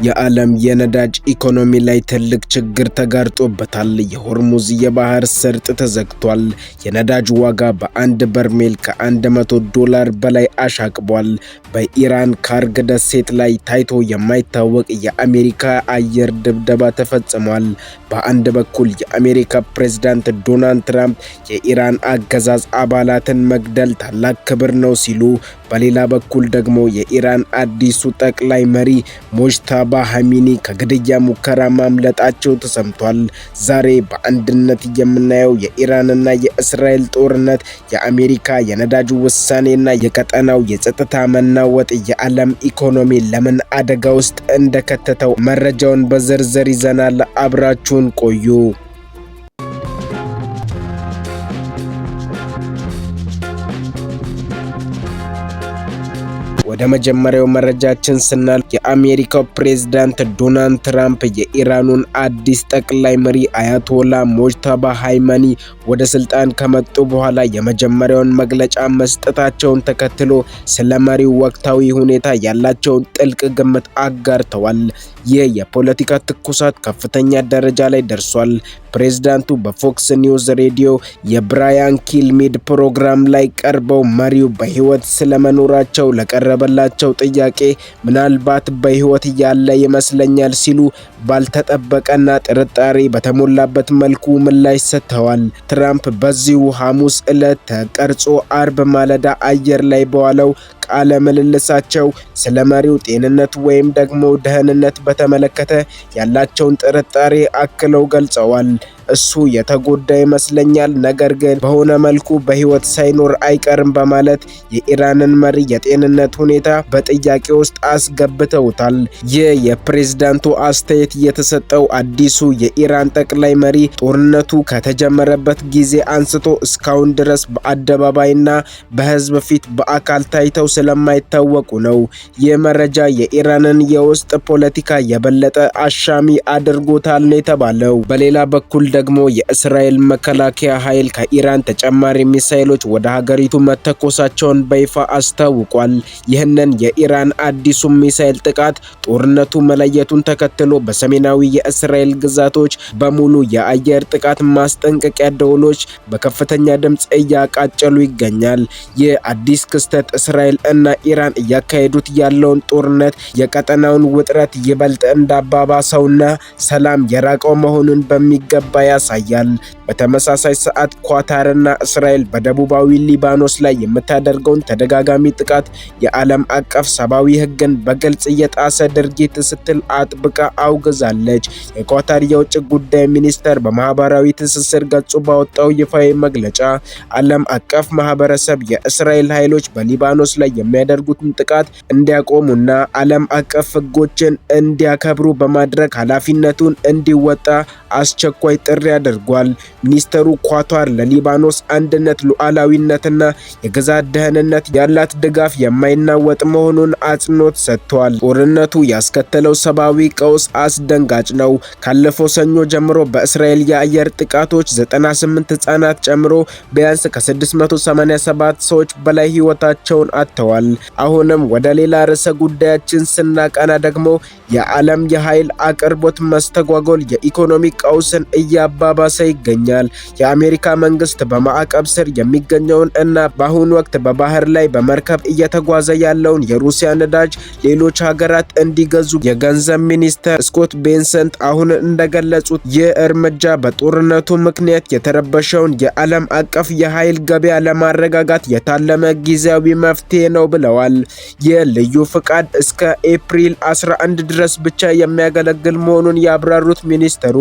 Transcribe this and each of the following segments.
የዓለም የነዳጅ ኢኮኖሚ ላይ ትልቅ ችግር ተጋርጦበታል። የሆርሙዝ የባህር ሰርጥ ተዘግቷል። የነዳጅ ዋጋ በአንድ በርሜል $100 በላይ አሻቅቧል። በኢራን ካርግ ደሴት ላይ ታይቶ የማይታወቅ የአሜሪካ አየር ድብደባ ተፈጽሟል። በአንድ በኩል የአሜሪካ ፕሬዝዳንት ዶናልድ ትራምፕ የኢራን አገዛዝ አባላትን መግደል ታላቅ ክብር ነው ሲሉ፣ በሌላ በኩል ደግሞ የኢራን አዲሱ ጠቅላይ መሪ ሞጅታባ ኻሜኒ ከግድያ ሙከራ ማምለጣቸው ተሰምቷል። ዛሬ በአንድነት የምናየው የኢራንና የእስራኤል ጦርነት፣ የአሜሪካ የነዳጅ ውሳኔና የቀጠናው የጸጥታ መናወጥ የዓለም ኢኮኖሚ ለምን አደጋ ውስጥ እንደከተተው መረጃውን በዝርዝር ይዘናል። አብራችሁን ቆዩ። ወደ መጀመሪያው መረጃችን ስናልፍ የአሜሪካው ፕሬዝዳንት ዶናልድ ትራምፕ የኢራኑን አዲስ ጠቅላይ መሪ አያቶላ ሞጅታባ ኻሜኒ ወደ ስልጣን ከመጡ በኋላ የመጀመሪያውን መግለጫ መስጠታቸውን ተከትሎ ስለ መሪው ወቅታዊ ሁኔታ ያላቸውን ጥልቅ ግምት አጋርተዋል። ይህ የፖለቲካ ትኩሳት ከፍተኛ ደረጃ ላይ ደርሷል። ፕሬዝዳንቱ በፎክስ ኒውስ ሬዲዮ የብራያን ኪልሜድ ፕሮግራም ላይ ቀርበው መሪው በህይወት ስለመኖራቸው ለቀረበላቸው ጥያቄ ምናልባት በህይወት ያለ ይመስለኛል ሲሉ ባልተጠበቀና ጥርጣሬ በተሞላበት መልኩ ምላሽ ሰጥተዋል። ትራምፕ በዚሁ ሐሙስ ዕለት ተቀርጾ አርብ ማለዳ አየር ላይ በዋለው ቃለ ምልልሳቸው ስለ መሪው ጤንነት ወይም ደግሞ ደህንነት በተመለከተ ያላቸውን ጥርጣሬ አክለው ገልጸዋል። እሱ የተጎዳ ይመስለኛል፣ ነገር ግን በሆነ መልኩ በህይወት ሳይኖር አይቀርም በማለት የኢራንን መሪ የጤንነት ሁኔታ በጥያቄ ውስጥ አስገብተውታል። ይህ የፕሬዝዳንቱ አስተያየት የተሰጠው አዲሱ የኢራን ጠቅላይ መሪ ጦርነቱ ከተጀመረበት ጊዜ አንስቶ እስካሁን ድረስ በአደባባይና በህዝብ ፊት በአካል ታይተው ስለማይታወቁ ነው። ይህ መረጃ የኢራንን የውስጥ ፖለቲካ የበለጠ አሻሚ አድርጎታል ነው የተባለው። በሌላ በኩል ደግሞ የእስራኤል መከላከያ ኃይል ከኢራን ተጨማሪ ሚሳኤሎች ወደ ሀገሪቱ መተኮሳቸውን በይፋ አስታውቋል። ይህንን የኢራን አዲሱ ሚሳኤል ጥቃት ጦርነቱ መለየቱን ተከትሎ በሰሜናዊ የእስራኤል ግዛቶች በሙሉ የአየር ጥቃት ማስጠንቀቂያ ደወሎች በከፍተኛ ድምፅ እያቃጨሉ ይገኛል። ይህ አዲስ ክስተት እስራኤል እና ኢራን እያካሄዱት ያለውን ጦርነት የቀጠናውን ውጥረት ይበልጥ እንዳባባሰውና ሰላም የራቀው መሆኑን በሚገባ ያሳያል። በተመሳሳይ ሰዓት ኳታርና እስራኤል በደቡባዊ ሊባኖስ ላይ የምታደርገውን ተደጋጋሚ ጥቃት የዓለም አቀፍ ሰብአዊ ሕግን በግልጽ የጣሰ ድርጊት ስትል አጥብቃ አውግዛለች። የኳታር የውጭ ጉዳይ ሚኒስተር በማህበራዊ ትስስር ገጹ ባወጣው ይፋዊ መግለጫ ዓለም አቀፍ ማህበረሰብ የእስራኤል ኃይሎች በሊባኖስ ላይ የሚያደርጉትን ጥቃት እንዲያቆሙና ዓለም አቀፍ ሕጎችን እንዲያከብሩ በማድረግ ኃላፊነቱን እንዲወጣ አስቸኳይ ጥሪ አድርጓል። ሚኒስተሩ ኳታር ለሊባኖስ አንድነት፣ ሉዓላዊነትና የግዛት ደህንነት ያላት ድጋፍ የማይናወጥ መሆኑን አጽንኦት ሰጥቷል። ጦርነቱ ያስከተለው ሰብአዊ ቀውስ አስደንጋጭ ነው። ካለፈው ሰኞ ጀምሮ በእስራኤል የአየር ጥቃቶች 98 ህጻናት ጨምሮ ቢያንስ ከ687 ሰዎች በላይ ህይወታቸውን አጥተዋል። አሁንም ወደ ሌላ ርዕሰ ጉዳያችን ስናቀና ደግሞ የዓለም የኃይል አቅርቦት መስተጓጎል የኢኮኖሚ ቀውስን እያባባሰ ይገኛል። የአሜሪካ መንግስት በማዕቀብ ስር የሚገኘውን እና በአሁኑ ወቅት በባህር ላይ በመርከብ እየተጓዘ ያለውን የሩሲያ ነዳጅ ሌሎች ሀገራት እንዲገዙ የገንዘብ ሚኒስተር ስኮት ቤንሰንት አሁን እንደገለጹት ይህ እርምጃ በጦርነቱ ምክንያት የተረበሸውን የዓለም አቀፍ የኃይል ገበያ ለማረጋጋት የታለመ ጊዜያዊ መፍትሄ ነው ብለዋል። ይህ ልዩ ፍቃድ እስከ ኤፕሪል 11 ድረስ ብቻ የሚያገለግል መሆኑን ያብራሩት ሚኒስተሩ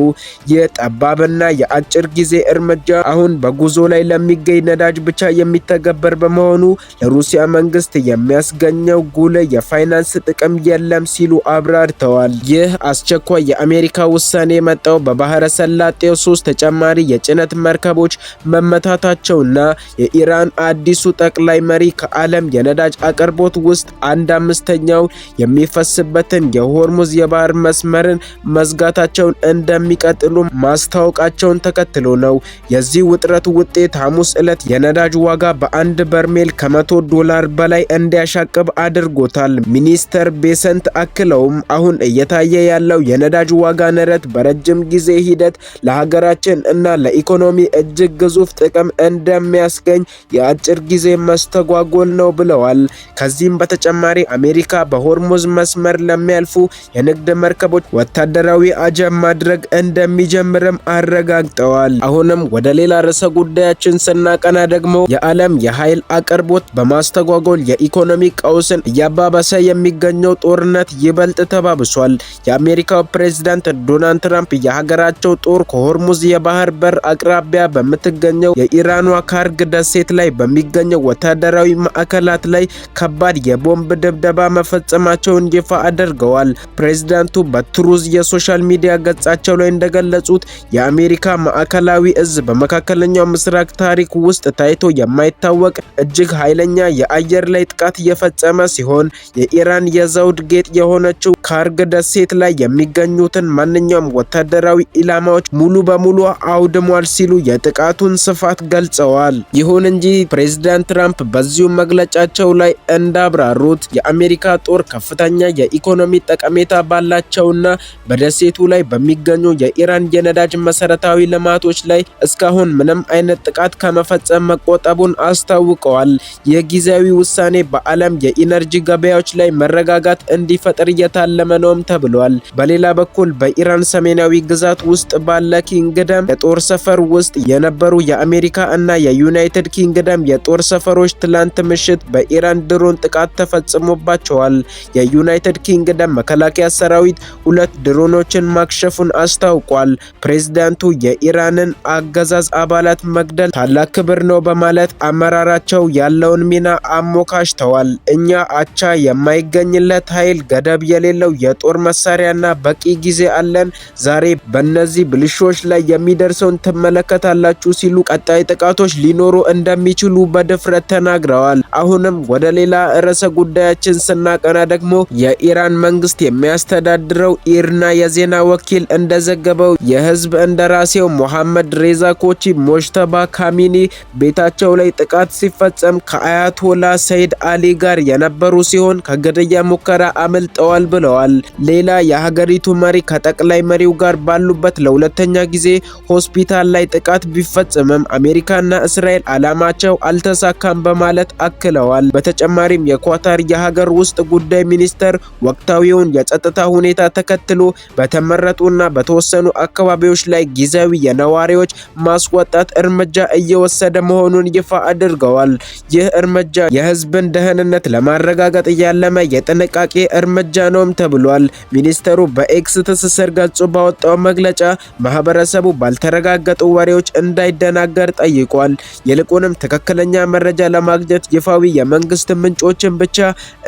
የጠባብና የአጭር ጊዜ እርምጃ አሁን በጉዞ ላይ ለሚገኝ ነዳጅ ብቻ የሚተገበር በመሆኑ ለሩሲያ መንግስት የሚያስገኘው ጉልህ የፋይናንስ ጥቅም የለም ሲሉ አብራርተዋል። ይህ አስቸኳይ የአሜሪካ ውሳኔ የመጣው በባህረ ሰላጤው 3 ተጨማሪ የጭነት መርከቦች መመታታቸውና የኢራን አዲሱ ጠቅላይ መሪ ከዓለም የነዳጅ አቅርቦት ውስጥ 1/5 የሚፈስበትን የሆርሙዝ የባህር መስመርን መዝጋታቸውን እንደሚቀጥሉ ማስታወቃቸውን ተከትሎ ነው። የዚህ ውጥረት ውጤት ሐሙስ ዕለት የነዳጅ ዋጋ በአንድ በርሜል $100 በላይ እንዲያሻቅብ አድርጎታል። ሚኒስተር ቤሰንት አክለውም አሁን እየታየ ያለው የነዳጅ ዋጋ ንረት በረጅም ጊዜ ሂደት ለሀገራችን እና ለኢኮኖሚ እጅግ ግዙፍ ጥቅም እንደሚያስገኝ የአጭር ጊዜ መስተጓጎል ነው ብለዋል። ከዚህም በተጨማሪ አሜሪካ በሆርሙዝ መስመር ለሚያልፉ የንግድ መርከቦች ወታደራዊ አጀብ ማድረግ እንደሚጀምርም አረጋግጠዋል። አሁንም ወደ ሌላ ርዕሰ ጉዳያችን ስናቀና ደግሞ የዓለም የኃይል አቅርቦት በማስተጓጎል የኢኮኖሚ ቀውስን እያባባሰ የሚገኘው ጦርነት ይበልጥ ተባብሷል። የአሜሪካው ፕሬዝዳንት ዶናልድ ትራምፕ የሀገራቸው ጦር ከሆርሙዝ የባህር በር አቅራቢያ በምትገኘው የኢራኗ ካርግ ደሴት ላይ በሚገኘው ወታደራዊ ማዕከላት ላይ ከባድ የቦምብ ድብደባ መፈጸማቸውን ይፋ አድርገዋል። ፕሬዝዳንቱ በትሩዝ የሶሻል ሚዲያ ገጻቸው ላይ እንደገለጹት የአሜሪካ ማዕከላዊ እዝ በመካከለኛው ምስራቅ ታሪክ ውስጥ ታይቶ የማይታወቅ እጅግ ኃይለኛ የአየር ላይ ጥቃት እየፈጸመ ሲሆን የኢራን የዘውድ ጌጥ የሆነችው ካርግ ደሴት ላይ የሚገኙትን ማንኛውም ወታደራዊ ኢላማዎች ሙሉ በሙሉ አውድሟል ሲሉ የጥቃቱን ስፋት ገልጸዋል። ይሁን እንጂ ፕሬዝዳንት ትራምፕ በዚሁ መግለጫቸው ላይ እንዳብራሩት የአሜሪካ ጦር ከፍተኛ የኢኮኖሚ ጠቀሜታ ባላቸውና በደሴቱ ላይ በሚገኙ የኢራን የነዳጅ መሰረታዊ ልማቶች ላይ እስካሁን ምንም አይነት ጥቃት ከመፈጸም መቆጠቡን አስታውቀዋል። የጊዜያዊ ውሳኔ በዓለም የኢነርጂ ገበያዎች ላይ መረጋጋት እንዲፈጠር እየታለመ ነውም ተብሏል። በሌላ በኩል በኢራን ሰሜናዊ ግዛት ውስጥ ባለ ኪንግደም የጦር ሰፈር ውስጥ የነበሩ የአሜሪካ እና የዩናይትድ ኪንግደም የጦር ሰፈሮች ትላንት ምሽት በኢራን ድሮን ጥቃት ተፈጽሞባቸዋል። የዩናይትድ ኪንግደም መከላከያ ሰራዊት 2 ድሮኖችን ማክሸፉን አስታውቋል። ፕሬዝዳንቱ የኢራንን አገዛዝ አባላት መግደል ታላቅ ክብር ነው በማለት አመራራቸው ያለውን ሚና አሞካሽተዋል። እኛ አቻ የማይገኝለት ኃይል፣ ገደብ የሌለው የጦር መሳሪያና በቂ ጊዜ አለን። ዛሬ በእነዚህ ብልሾች ላይ የሚደርሰውን ትመለከታላችሁ ሲሉ ቀጣይ ጥቃቶች ሊኖሩ እንደሚችሉ በድፍረት ተናግረዋል። አሁንም ወደ ሌላ ርዕሰ ጉዳያችን ስናቀና ደግሞ የኢራን መንግስት የሚያስተዳድረው ኢርና የዜና ወኪል እንደዘገበው የህዝብ እንደራሴው ሞሐመድ ሬዛ ኮቺ ሞጅተባ ካሚኒ ቤታቸው ላይ ጥቃት ሲፈጸም ከአያቶላ ሰይድ አሊ ጋር የነበሩ ሲሆን ከግድያ ሙከራ አመልጠዋል ብለዋል። ሌላ የሀገሪቱ መሪ ከጠቅላይ መሪው ጋር ባሉበት ለሁለተኛ ጊዜ ሆስፒታል ላይ ጥቃት ቢፈጸምም አሜሪካና እስራኤል ዓላማቸው አልተሳካም በማለት አክለዋል። በተጨማሪም የኳታር የሀገር ውስጥ ጉዳይ ሚኒስተር ወቅታዊውን የጸጥታ ሁኔታ ተከትሎ በተመረጡና በተወሰኑ አካባቢዎች ላይ ጊዜያዊ የነዋሪዎች ማስወጣት እርምጃ እየወሰደ መሆኑን ይፋ አድርገዋል። ይህ እርምጃ የህዝብን ደህንነት ለማረጋገጥ ያለመ የጥንቃቄ እርምጃ ነውም ተብሏል። ሚኒስተሩ በኤክስ ትስስር ገጹ ባወጣው መግለጫ ማህበረሰቡ ባልተረጋገጡ ወሬዎች እንዳይደናገር ጠይቋል። ይልቁንም ትክክለኛ መረጃ ለማግኘት ይፋዊ የመንግስት ምንጮችን ብቻ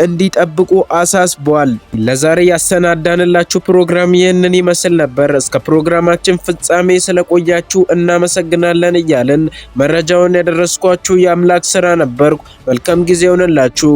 እንዲጠብቁ አሳስቧል። ለዛሬ ያሰናዳንላችሁ ፕሮግራም ይህንን ይመስል ነበር። እስከ ፕሮግራማችን ፍጻሜ ስለቆያችሁ እናመሰግናለን እያልን መረጃውን ያደረስኳችሁ የአምላክ ስራ ነበርኩ። መልካም ጊዜ ይሁንላችሁ።